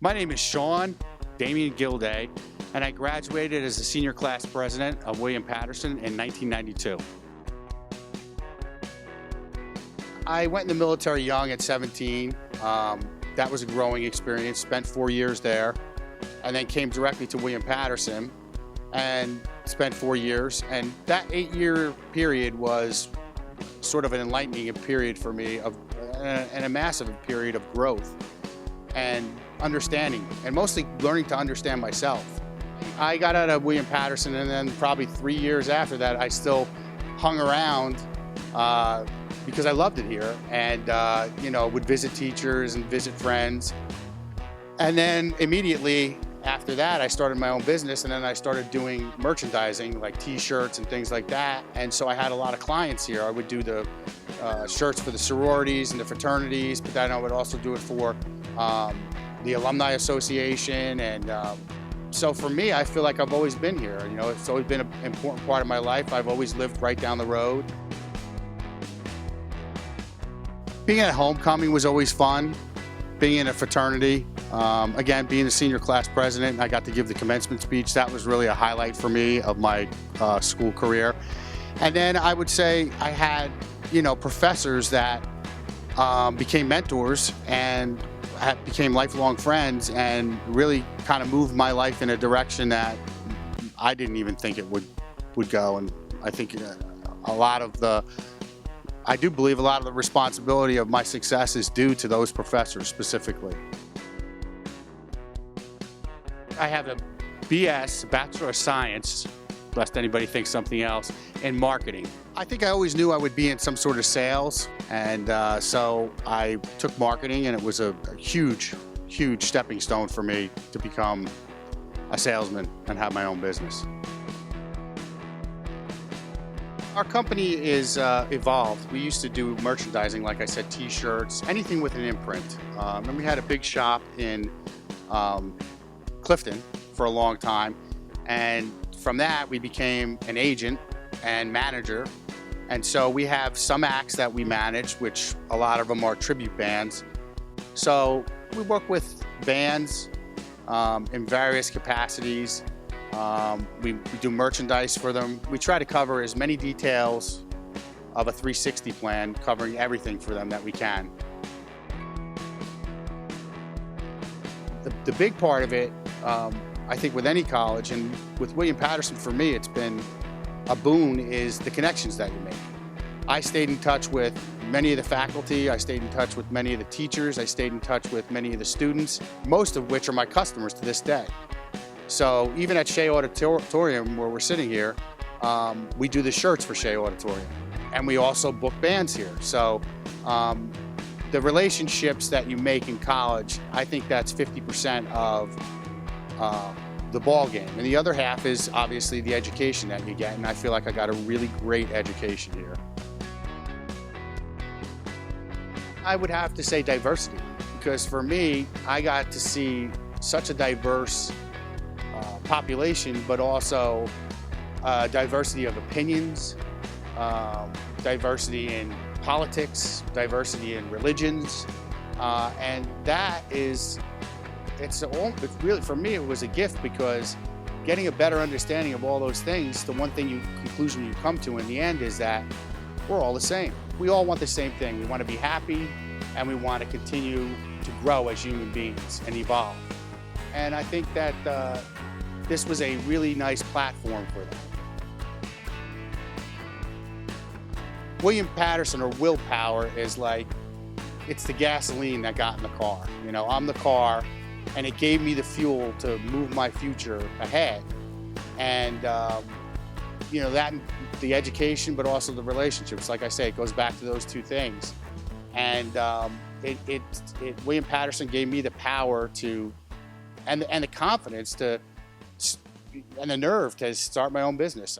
My name is Sean Damian Gilday, and I graduated as the senior class president of William Paterson in 1992. I went in the military young at 17. That was a growing experience, spent 4 years there, and then came directly to William Paterson and spent 4 years. And that 8-year period was sort of an enlightening period for me and a massive period of growth and understanding, and mostly learning to understand myself. I got out of William Paterson, and then probably 3 years after that, I still hung around because I loved it here, and would visit teachers and visit friends. And then immediately after that, I started my own business, and then I started doing merchandising, like T-shirts and things like that. And so I had a lot of clients here. I would do the shirts for the sororities and the fraternities, but then I would also do it for the Alumni Association. And so for me, I feel like I've always been here. It's always been an important part of my life. I've always lived right down the road. Being at homecoming was always fun. Being in a fraternity, again, being the senior class president, I got to give the commencement speech. That was really a highlight for me of my school career. And then I would say I had, professors that became mentors and became lifelong friends, and really kind of moved my life in a direction that I didn't even think it would go. And I think I do believe a lot of the responsibility of my success is due to those professors specifically. I have a BS, Bachelor of Science, lest anybody thinks something else, in marketing. I think I always knew I would be in some sort of sales, and so I took marketing, and it was a huge, huge stepping stone for me to become a salesman and have my own business. Our company is evolved. We used to do merchandising, like I said, T-shirts, anything with an imprint. And we had a big shop in Clifton for a long time. And from that, we became an agent and manager. And so we have some acts that we manage, which a lot of them are tribute bands. So we work with bands in various capacities. We do merchandise for them. We try to cover as many details of a 360 plan, covering everything for them that we can. The big part of it, I think with any college, and with William Paterson for me, it's been a boon, is the connections that you make. I stayed in touch with many of the faculty, I stayed in touch with many of the teachers, I stayed in touch with many of the students, most of which are my customers to this day. So even at Shea Auditorium, where we're sitting here, we do the shirts for Shea Auditorium. And we also book bands here. So the relationships that you make in college, I think that's 50% of the ball game. And the other half is obviously the education that you get. And I feel like I got a really great education here. I would have to say diversity, because for me, I got to see such a diverse population, but also diversity of opinions, diversity in politics, diversity in religions, and that it's really, for me, it was a gift, because getting a better understanding of all those things, the one conclusion you come to in the end is that we're all the same. We all want the same thing. We want to be happy, and we want to continue to grow as human beings and evolve. And I think that this was a really nice platform for them. William Paterson, or willpower, is like, it's the gasoline that got in the car. I'm the car, and it gave me the fuel to move my future ahead. And that, the education, but also the relationships. Like I say, it goes back to those two things. And William Paterson gave me the power to, and the confidence to, and the nerve to start my own business.